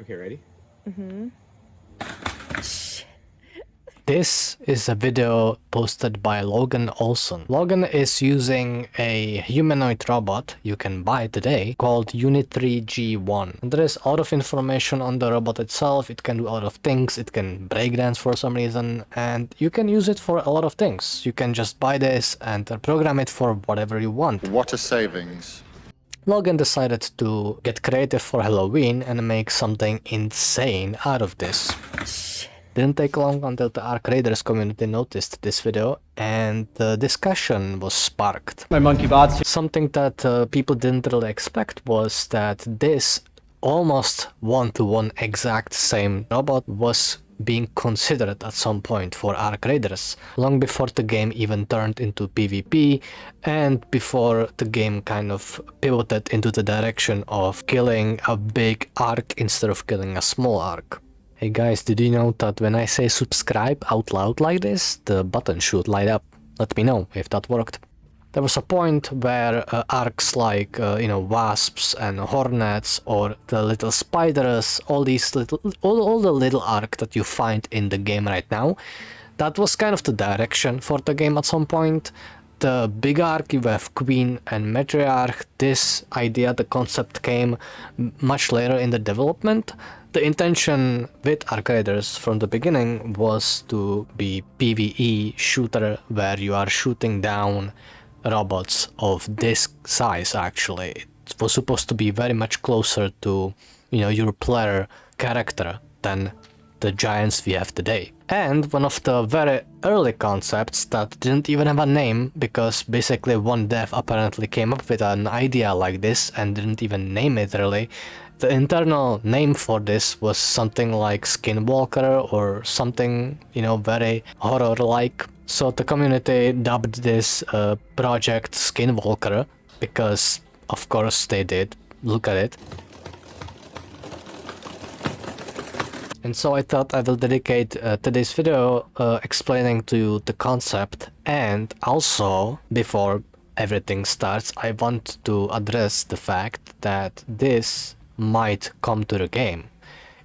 Okay, ready? This is a video posted by Logan Olson. Logan is using a humanoid robot you can buy today called Unit 3G1. There is a lot of information on the robot itself. It can do a lot of things. It can breakdance for some reason, and you can use it for a lot of things. You can just buy this and program it for whatever you want. What a savings. Logan decided to get creative for Halloween and make something insane out of this. Didn't take long until the Ark Raiders community noticed this video and the discussion was sparked. My monkey bots. Something that people didn't really expect was that this almost one-to-one exact same robot was being considered at some point for Ark Raiders, long before the game even turned into PvP and before the game kind of pivoted into the direction of killing a big Ark instead of killing a small Ark. Hey guys, did you know that when I say subscribe out loud like this, the button should light up? Let me know if that worked. There was a point where arcs like, wasps and hornets or the little spiders, all the little arc that you find in the game right now, that was kind of the direction for the game at some point. The big arc, you have Queen and Matriarch. This idea, the concept came much later in the development. The intention with Ark Raiders from the beginning was to be PvE shooter where you are shooting down robots of this size actually. It was supposed to be very much closer to, your player character than the giants we have today. And one of the very early concepts that didn't even have a name, because basically one dev apparently came up with an idea like this and didn't even name it really. The internal name for this was something like Skinwalker or something, very horror-like. So the community dubbed this project Skinwalker because, of course, they did. Look at it. And so I thought I will dedicate today's video explaining to you the concept, and also, before everything starts, I want to address the fact that this might come to the game.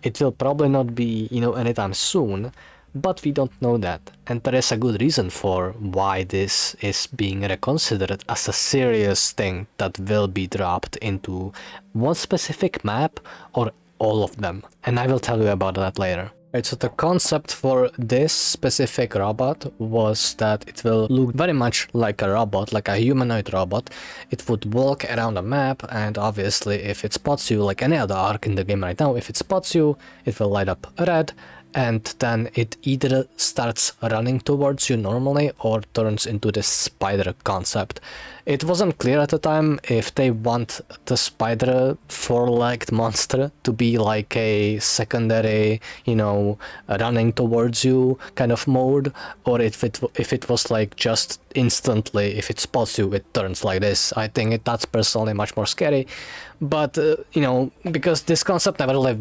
It will probably not be, anytime soon, but we don't know that. And there is a good reason for why this is being reconsidered as a serious thing that will be dropped into one specific map or all of them, and I will tell you about that later. Right, so the concept for this specific robot was that it will look very much like a robot, like a humanoid robot. It would walk around a map, and obviously if it spots you, like any other Ark in the game right now, if it spots you, it will light up red, and then it either starts running towards you normally or turns into this spider concept. It wasn't clear at the time if they want the spider four-legged monster to be like a secondary, running towards you kind of mode, or if it was like just instantly, if it spots you, it turns like this. I think that's personally much more scary. But, because this concept never really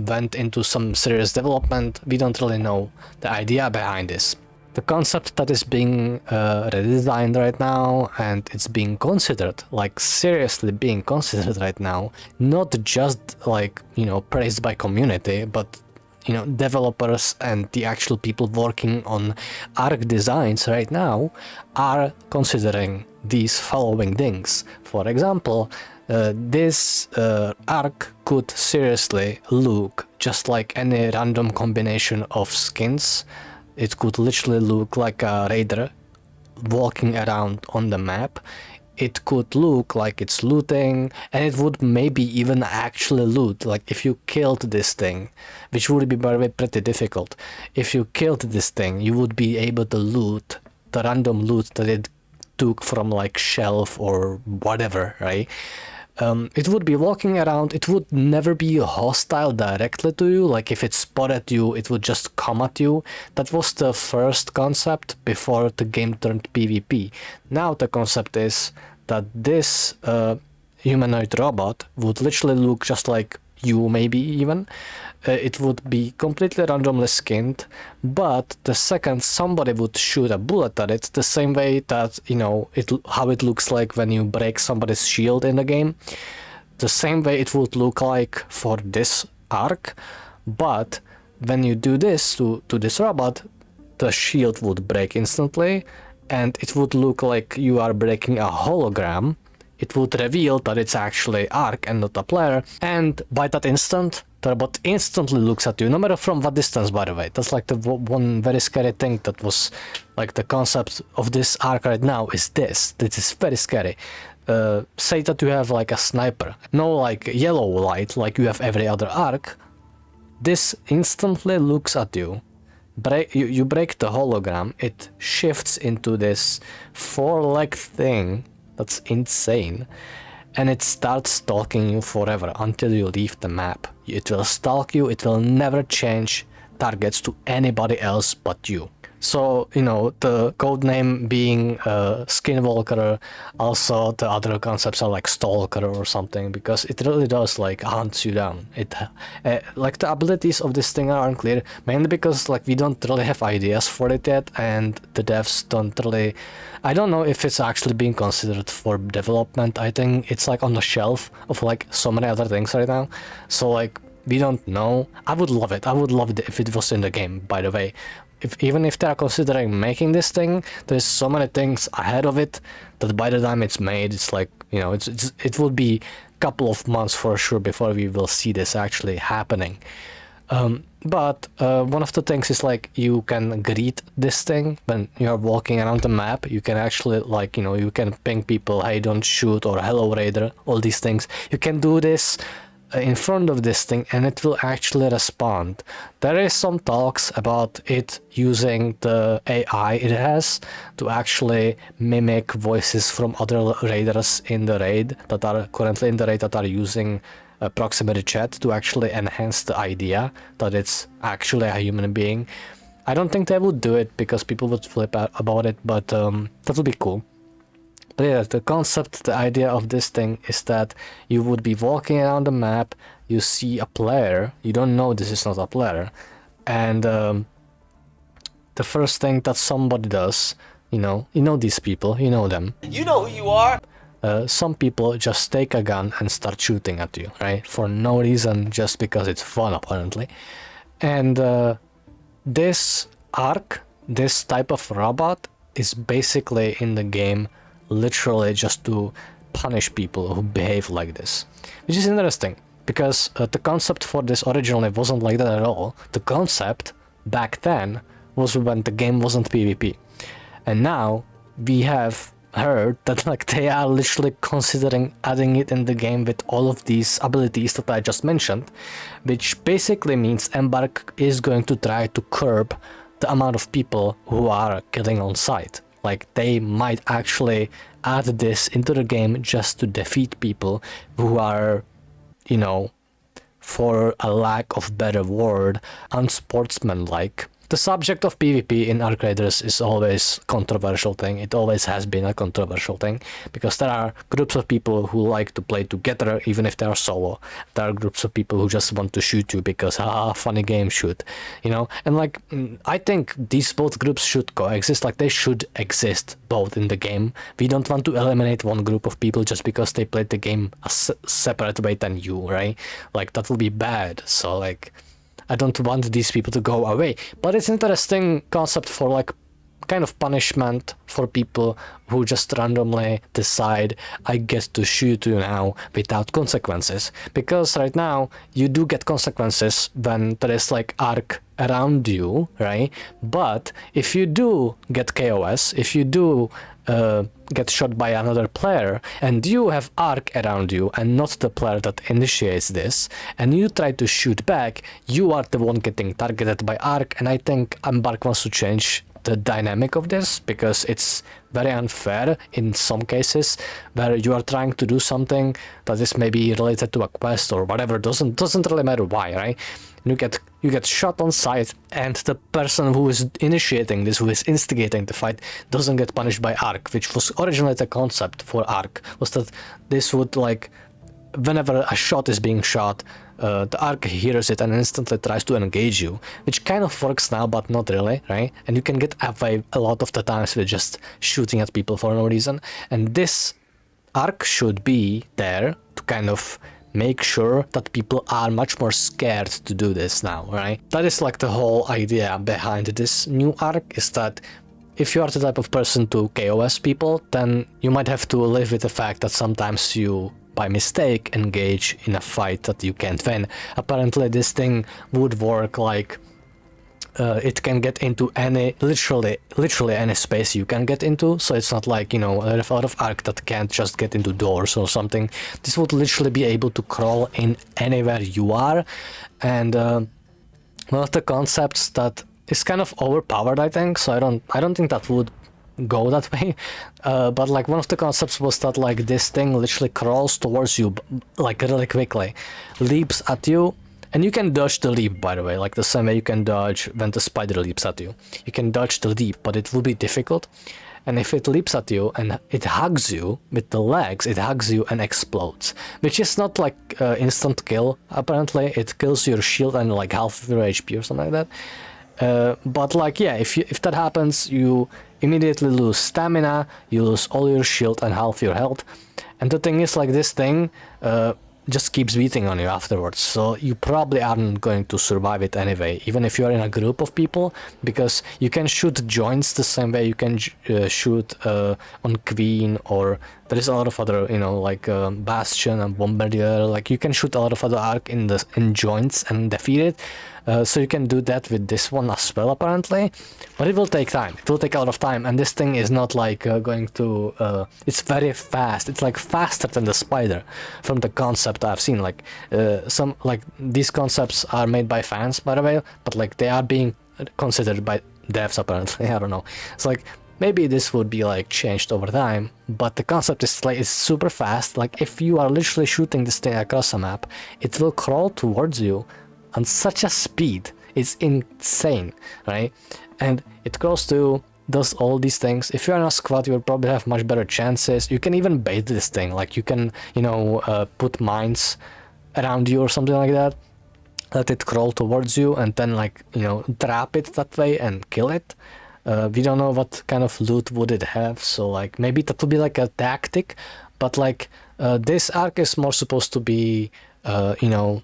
went into some serious development, we don't really know the idea behind this. The concept that is being redesigned right now, and it's being considered, like seriously being considered right now, not just like, praised by community, but developers and the actual people working on Ark designs right now are considering these following things. For example, this Ark could seriously look just like any random combination of skins. It could literally look like a raider walking around on the map. It could look like it's looting, and it would maybe even actually loot. Like if you killed this thing, which would be by the way pretty difficult. If you killed this thing, you would be able to loot the random loot that it took from like shelf or whatever, right? It would be walking around. It would never be hostile directly to you. Like if it spotted you, it would just come at you. That was the first concept before the game turned PvP. Now the concept is that this humanoid robot would literally look just like you, maybe even. It would be completely randomly skinned, but the second somebody would shoot a bullet at it, the same way that, how it looks like when you break somebody's shield in the game, the same way it would look like for this arc, but when you do this to this robot, the shield would break instantly, and it would look like you are breaking a hologram. It would reveal that it's actually Ark and not a player, and by that instant, the robot instantly looks at you, no matter from what distance, by the way. That's like the one very scary thing that was, like, the concept of this Ark right now is this. This is very scary. Say that you have like a sniper, no like yellow light like you have every other Ark. This instantly looks at you. You break the hologram, it shifts into this 4-leg thing. That's insane. And it starts stalking you forever until you leave the map. It will stalk you, it will never change targets to anybody else but you. So, you know, the codename being Skinwalker, also the other concepts are like Stalker or something, because it really does like hunt you down. It like the abilities of this thing are unclear, mainly because like we don't really have ideas for it yet, and the devs don't really. I don't know if it's actually being considered for development. I think it's like on the shelf of like so many other things right now. So like we don't know. I would love it. I would love it if it was in the game, by the way. Even if they're considering making this thing, there's so many things ahead of it that by the time it's made, it's like, you know, it will be a couple of months for sure before we will see this actually happening. But one of the things is like you can greet this thing when you're walking around the map. You can actually, like, you know, you can ping people, hey, don't shoot, or hello Raider, all these things. You can do this in front of this thing and it will actually respond. There is some talks about it using the AI it has to actually mimic voices from other raiders in the raid that are currently in the raid that are using proximity chat to actually enhance the idea that it's actually a human being. I don't think they would do it because people would flip out about it, but that would be cool. But yeah, the concept, the idea of this thing is that you would be walking around the map, you see a player, you don't know this is not a player, and the first thing that somebody does, you know these people, you know them. You know who you are! Some people just take a gun and start shooting at you, right? For no reason, just because it's fun, apparently. And this Ark, this type of robot, is basically in the game literally just to punish people who behave like this, which is interesting because the concept for this originally wasn't like that at all. The concept back then was when the game wasn't PvP, and now we have heard that like they are literally considering adding it in the game with all of these abilities that I just mentioned, which basically means Embark is going to try to curb the amount of people who are killing on sight. Like, they might actually add this into the game just to defeat people who are, you know, for a lack of better word, unsportsmanlike. The subject of PvP in Ark Raiders is always a controversial thing. It always has been a controversial thing because there are groups of people who like to play together even if they are solo. There are groups of people who just want to shoot you because funny game, shoot, you know. And like, I think these both groups should coexist. Like, they should exist both in the game. We don't want to eliminate one group of people just because they played the game a separate way than you, right? Like, that will be bad. So like, I don't want these people to go away. But it's an interesting concept for like kind of punishment for people who just randomly decide, I get to shoot you now without consequences. Because right now you do get consequences when there is like Ark around you, right? But if you do get KOS, if you do get shot by another player and you have Ark around you and not the player that initiates this, and you try to shoot back, you are the one getting targeted by Ark. And I think Embark wants to change the dynamic of this because it's very unfair in some cases where you are trying to do something that is maybe related to a quest or whatever. Doesn't really matter why, right? You get shot on sight, and the person who is initiating this, who is instigating the fight, doesn't get punished by Ark, which was originally the concept for Ark, was that this would, like, whenever a shot is being shot, the Ark hears it and instantly tries to engage you, which kind of works now, but not really, right? And you can get away a lot of the times with just shooting at people for no reason. And this Ark should be there to kind of make sure that people are much more scared to do this now, right? That is like the whole idea behind this new arc, is that if you are the type of person to KOS people, then you might have to live with the fact that sometimes you, by mistake, engage in a fight that you can't win. Apparently this thing would work like it can get into any, literally any space you can get into, so it's not like, you know, a lot of arc that can't just get into doors or something. This would literally be able to crawl in anywhere you are, and one of the concepts that is kind of overpowered, I think, so I don't think that would go that way, but like one of the concepts was that like this thing literally crawls towards you like really quickly, leaps at you, and you can dodge the leap, by the way, like the same way you can dodge when the spider leaps at you. You can dodge the leap, but it will be difficult, and if it leaps at you and it hugs you with the legs, it hugs you and explodes, which is not like instant kill. Apparently it kills your shield and like half of your HP or something like that. But like, yeah, if that happens, you immediately lose stamina, you lose all your shield and half your health. And the thing is, like, this thing just keeps beating on you afterwards, so you probably aren't going to survive it anyway, even if you're in a group of people, because you can shoot joints the same way you can shoot on Queen, or there is a lot of other, you know, like Bastion and Bombardier, like you can shoot a lot of other arc in joints and defeat it. So you can do that with this one as well, apparently, but it will take time. It will take a lot of time, and this thing is not like going to... it's very fast. It's like faster than the spider from the concept I've seen. Like some, like, these concepts are made by fans, by the way, but like they are being considered by devs, apparently. I don't know. It's like maybe this would be like changed over time, but the concept is like, it's super fast. Like if you are literally shooting this thing across a map, it will crawl towards you on such a speed. It's insane, right? And it crawls to, does all these things. If you're in a squad, you will probably have much better chances. You can even bait this thing, like you can, you know, put mines around you or something like that, let it crawl towards you, and then, like, you know, trap it that way and kill it. We don't know what kind of loot would it have, so like maybe that would be like a tactic, but like this arc is more supposed to be, you know,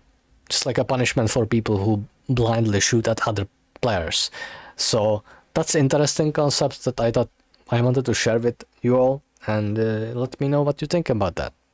just like a punishment for people who blindly shoot at other players. So that's interesting concepts that I thought I wanted to share with you all, and let me know what you think about that.